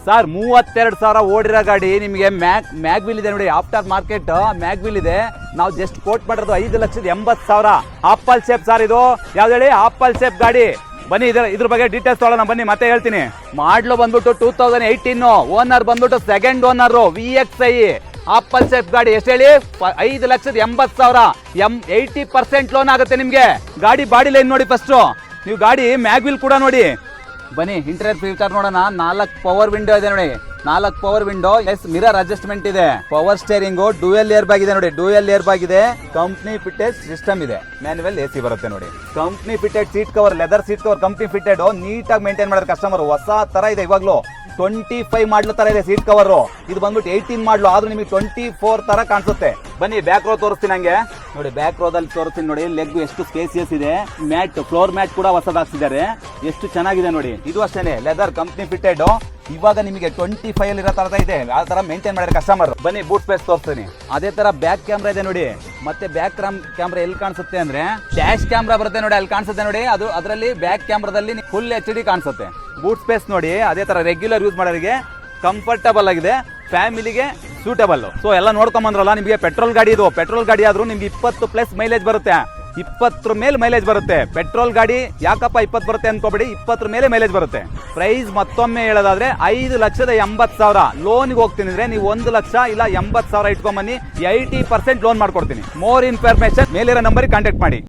Sir 32,000 ಓಡಿರೋ ಗಾಡಿ ನಿಮಗೆ mag wheel ಇದೆ ನೋಡಿ. ಆಫ್ಟರ್ ಮಾರ್ಕೆಟ್ ಮ್ಯಾಗ್ವಿಲ್ ಇದೆ. ನಾವು ಜಸ್ಟ್ ಕೋಟ್ ಮಾಡಿರೋದು 5,80,000 ಆಪಲ್ ಶೇಪ್ ಸರ್. ಇದು ಯಾವ್ದು ಹೇಳಿ? ಆಪಲ್ ಶೇಪ್ ಗಾಡಿ. ಬನ್ನಿ ಇದ್ರ ಬಗ್ಗೆ ಡೀಟೇಲ್ಸ್ ತೊಗೊಳ್ಳೋಣ ಬನ್ನಿ, ಮತ್ತೆ ಹೇಳ್ತೀನಿ. ಮಾಡಲು ಬಂದ್ಬಿಟ್ಟು 2018, ಓನರ್ ಬಂದ್ಬಿಟ್ಟು second owner, VXI apple shape ಗಾಡಿ. ಎಷ್ಟು ಹೇಳಿ? 5,80,000. 80% ಲೋನ್ ಆಗುತ್ತೆ ನಿಮ್ಗೆ. ಗಾಡಿ ಬಾಡಿ ಲೈನ್ ನೋಡಿ ಫಸ್ಟ್ ನೀವು. ಗಾಡಿ ಮ್ಯಾಗ್ವಿಲ್ ಕೂಡ ನೋಡಿ. ಬನ್ನಿ ಇಂಟೀರಿಯರ್ ಫೀಚರ್ ನೋಡೋಣ. 4 ಪವರ್ ವಿಂಡೋ ಇದೆ ನೋಡಿ. 4 ಪವರ್ ವಿಂಡೋ, ಮಿರರ್ ಅಡ್ಜಸ್ಟ್ಮೆಂಟ್ ಇದೆ. Power steering, dual air bag ಇದೆ ನೋಡಿ. ಡ್ಯೂಯಲ್ ಏರ್ ಬ್ಯಾಗ್ ಇದೆ. ಕಂಪ್ನಿ ಫಿಟೆಡ್ ಸಿಸ್ಟಮ್ ಇದೆ. ಮ್ಯಾನ್ಯುವಲ್ AC ಬರುತ್ತೆ ನೋಡಿ. Company fitted seat cover, leather seat cover company fitted. ನೀಟಾಗಿ ಮೇಂಟೈನ್ ಮಾಡೋದು ಕಸ್ಟಮರ್. ಹೊಸ ತರ ಇದೆ ಇವಾಗ್ಲೂ. 25 ಮಾಡ್ಲು ತರ ಇದೆ ಸೀಟ್ ಕವರ್. ಇದು ಬಂದ್ಬಿಟ್ಟು 18 ಮಾಡ್ಲು, ಆದ್ರೂ ನಿಮಗೆ 24 ತರ ಕಾಣಿಸುತ್ತೆ. ಬನ್ನಿ ಬ್ಯಾಕ್ ರೋ ತೋರಿಸ್ತೀನಿ ಹಂಗೆ ನೋಡಿ. ಬ್ಯಾಕ್ ರೋದಲ್ಲಿ ತೋರಿಸ್ತೀನಿ ನೋಡಿ. ಲೆಗ್ ಎಷ್ಟು ಸ್ಪೇಸಿಯಸ್ ಇದೆ. ಮ್ಯಾಟ್, ಫ್ಲೋರ್ ಮ್ಯಾಟ್ ಕೂಡ ಹೊಸದಾಗ್ಸಿದ್ದಾರೆ. ಎಷ್ಟು ಚೆನ್ನಾಗಿದೆ ನೋಡಿ. ಇದು ಅಷ್ಟೇನೆ ಲೆದರ್ ಕಂಪ್ನಿ ಫಿಟೆಡ್. ಇವಾಗ ನಿಮಗೆ 25 ಅಲ್ಲಿ ಇರೋ ತರ ಇದೆ. ಆ ತರ ಮೇಂಟೈನ್ ಮಾಡಿದ್ರೆ ಕಸ್ಟಮರ್. ಬನ್ನಿ ಬೂಟ್ ಸ್ಪೇಸ್ ತೋರಿಸ್ತೀನಿ. ಅದೇ ತರ ಬ್ಯಾಕ್ ಕ್ಯಾಮ್ರಾ ಇದೆ ನೋಡಿ. ಮತ್ತೆ ಬ್ಯಾಕ್ ಕ್ಯಾಮ್ರಾ ಎಲ್ಲಿ ಕಾಣಿಸುತ್ತೆ ಅಂದ್ರೆ ಡ್ಯಾಶ್ ಕ್ಯಾಮ್ರಾ ಬರುತ್ತೆ ನೋಡಿ, ಅಲ್ಲಿ ಕಾಣಿಸುತ್ತೆ ನೋಡಿ. ಅದು ಅದರಲ್ಲಿ ಬ್ಯಾಕ್ ಕ್ಯಾಮ್ರಾದಲ್ಲಿ ಫುಲ್ HD ಕಾಣಿಸುತ್ತೆ. ಬೂಟ್ ಸ್ಪೇಸ್ ನೋಡಿ. ಅದೇ ತರ ರೆಗ್ಯುಲರ್ ಯೂಸ್ ಮಾಡೋರಿಗೆ ಕಂಫರ್ಟಬಲ್ ಆಗಿದೆ, ಫ್ಯಾಮಿಲಿಗೆ ಸೂಟಬಲ್. ಸೊ ಎಲ್ಲ ನೋಡ್ಕೊಂಬಂದ್ರಲ್ಲ, ನಿಮಗೆ ಪೆಟ್ರೋಲ್ ಗಾಡಿ ಇದು. ಪೆಟ್ರೋಲ್ ಗಾಡಿ ಆದ್ರೂ ನಿಮ್ಗೆ 20+ ಮೈಲೇಜ್ ಬರುತ್ತೆ. 20 ಮೇಲೆ ಮೈಲೇಜ್ ಬರುತ್ತೆ. ಪೆಟ್ರೋಲ್ ಗಾಡಿ ಯಾಕಪ್ಪ 20 ಬರುತ್ತೆ ಅನ್ಕೋಬೇಡಿ, 20 ಮೇಲೆ ಮೈಲೇಜ್ ಬರುತ್ತೆ. ಪ್ರೈಸ್ ಮತ್ತೊಮ್ಮೆ ಹೇಳೋದಾದ್ರೆ 5,80,000. ಲೋನ್ಗೆ ಹೋಗ್ತೀನಿ ಅಂದ್ರೆ ನೀವು 1 ಲಕ್ಷ ಇಲ್ಲ 80,000 ಇಟ್ಕೊಂಬನ್ನಿ. 80% ಲೋನ್ ಮಾಡ್ಕೊಡ್ತೀನಿ. ಮೋರ್ ಇನ್ಫಾರ್ಮೇಶನ್ ಮೇಲಿರೋ ನಂಬರ್ಗೆ ಕಾಂಟ್ಯಾಕ್ಟ್ ಮಾಡಿ.